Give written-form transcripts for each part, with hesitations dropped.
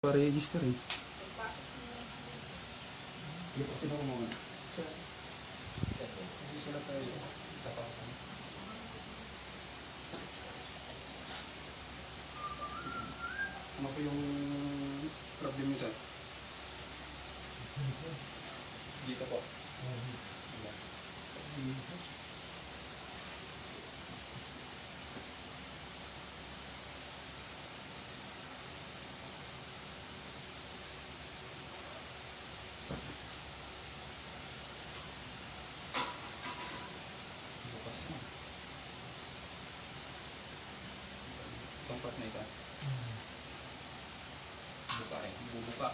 Pa-register eh. Sige po, sino ko muna? Sir. Susulat tayo. Tapakan. Ano po yung problem niyo, sir? Dito po. Bukas na. Itong part na ito. Buka eh. Bubuka.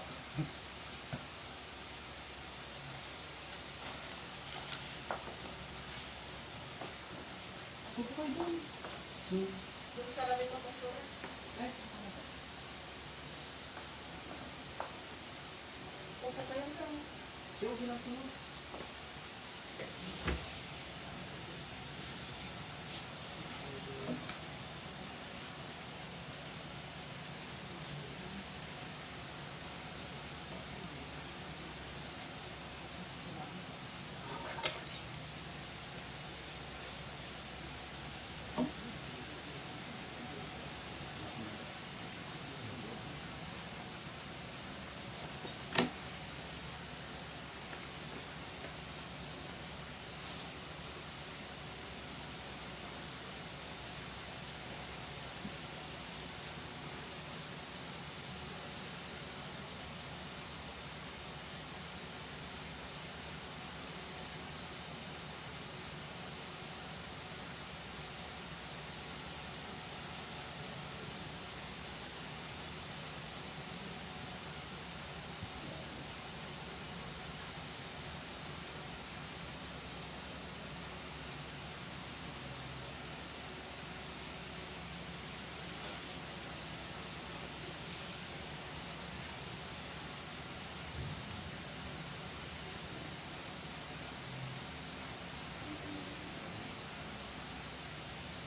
Buka doon. Yung salamin ng pastora. Eh? Buka pa yan sa... Siya ko ginagawa.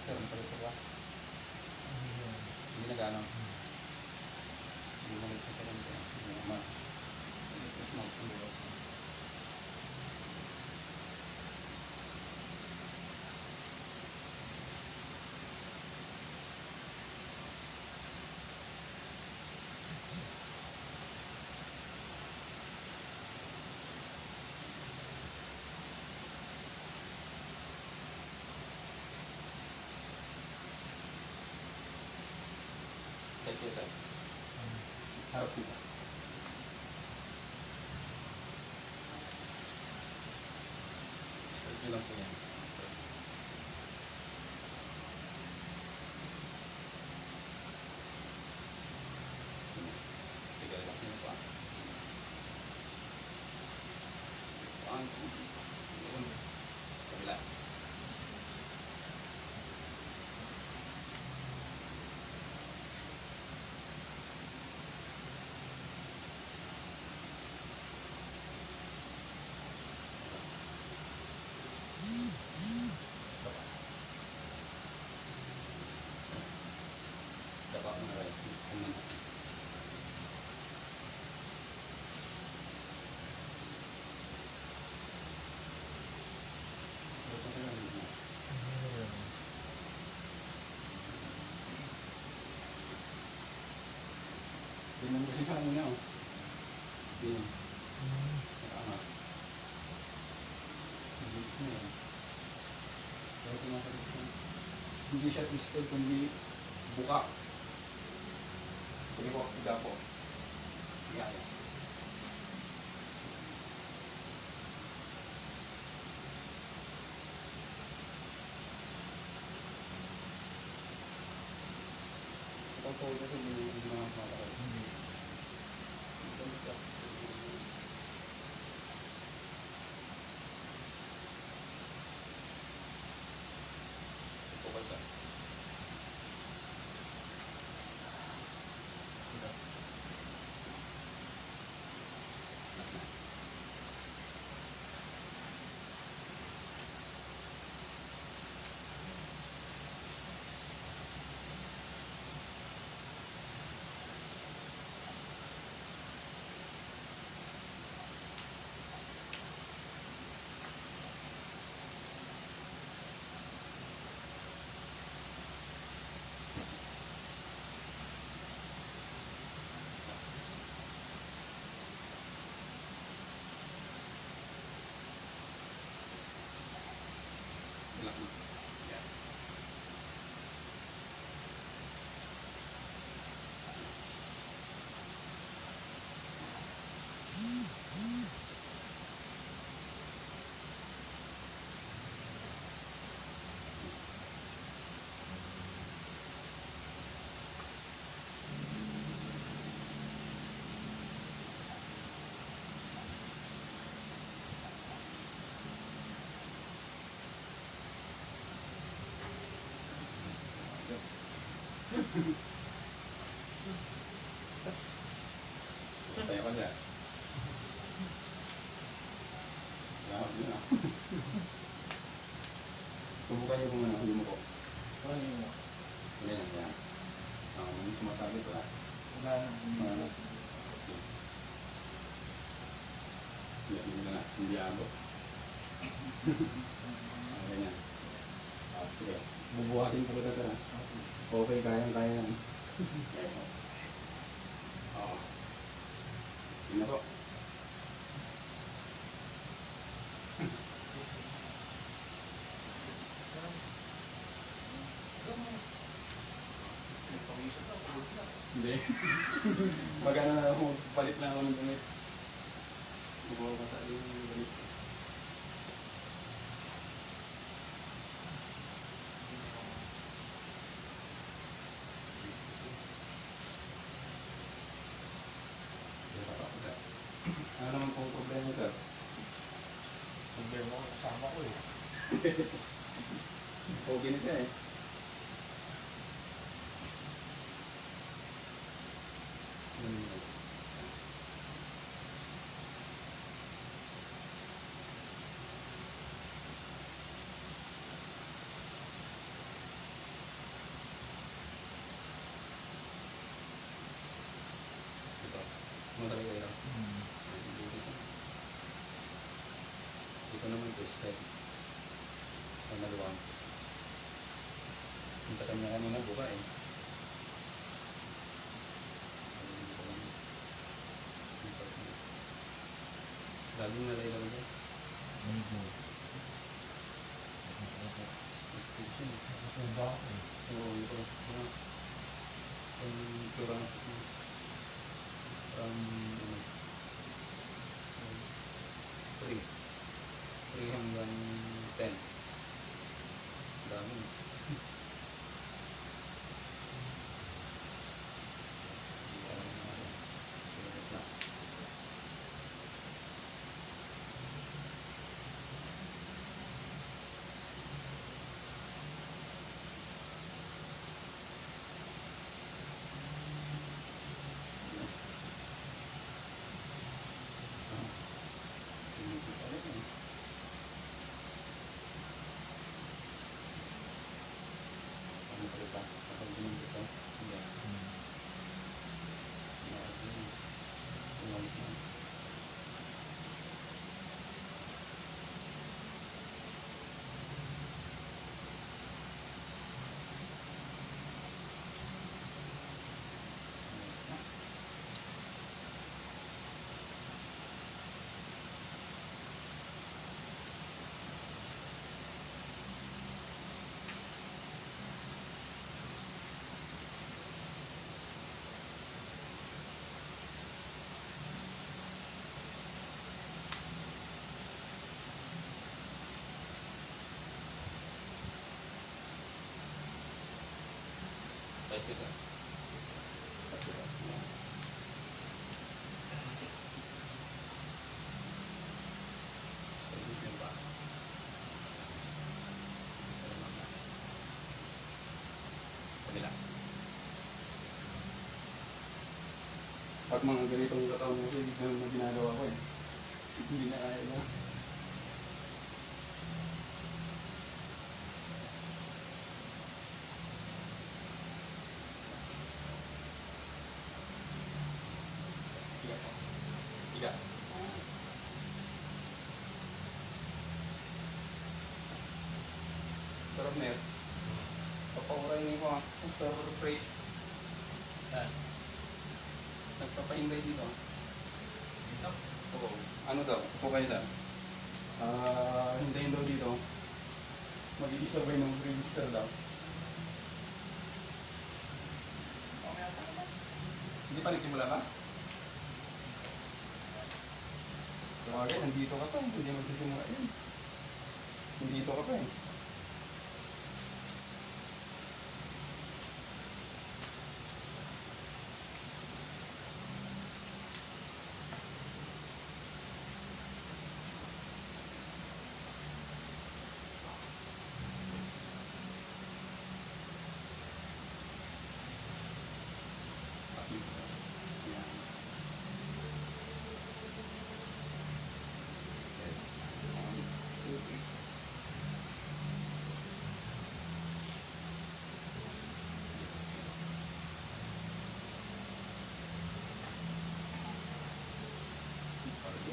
Sir, masakit po ba? Hindi na gano'n. Hindi na nagpapalito sa ganito. Hindi naman. Hindi na smoke. Sige, sir. Harap dito. Start nyo lang po yan. Start. Sige, relax nyo pa. One, two, yun. Kabila. Dapat mo na right. Ano na. Bilang kasi sa ano niya, oh. Bilang. Nakaangat. Hindi na yan. Pero sumasakit siya. Hindi siya twisted, kundi buka. Sige po, higa po. Higa yan. Ito po kasi hindi naman matakot. Isa-isa. Ito po sa. Tapos, Tayo ka dyan. Lahat yun ah. Subukan niyo kung ano, yumuko. ano yun? Wala yan, yan. May sumasabi ko ah. Wala na. Ano? Sige. Hindi na, hindi abo. Ganyan. Sige. Bubuhatin ko kita tara. Okay, kaya yan. Oo. Yun na po. Hindi. Magana na ako, palit lang ako ng damit. Mababasa yung damit. Ano naman pong problema, sir? Problema ko, kasama ko eh. Okay na siya eh. Ito. Matali kayo lang. Ito naman ito, step. Ang maluwang. Yung sa kanya kanina buka eh. Laging nalailaw niya. Medyo. Restriction. Nakatuba ako eh. Oo, ito. Ang tura na ito. Ano, 3 hanggang 10. Dami. Salita kapag ginamit ito, hindi. Tumalik na. Side ko sir. Stability ba? Kabila. Pag mga ganitong katawan kasi hindi naman na ginagawa ko eh. Hindi na kaya na. Higa. Sarap na yun. Papawaray na yung mga Mr. Praise. Yan. Nagpapahinday dito. Dito. Oo. Ano daw? Upo kayo sir. Hintayin daw dito. Mag-iisabay ng register daw. Okay ata naman. Hindi pa nagsimula ka? Kumagay, nandito ka pa. Hindi magsisimula yun. Nandito ka pa eh.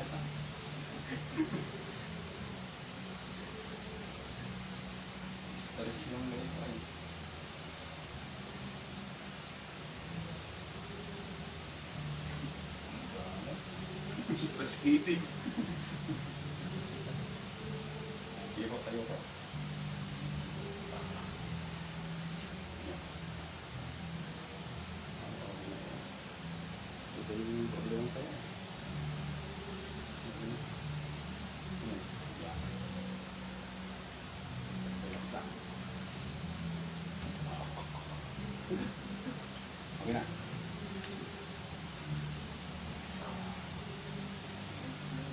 Relax lang. Stress yung ganito ay. Stress eating. Sige po, tayo po. Ito yung problema sa'yo. Sige na. Yan. Yan. Relax lang. Okay na.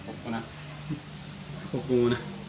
Huwag ko na. Huwag mo muna.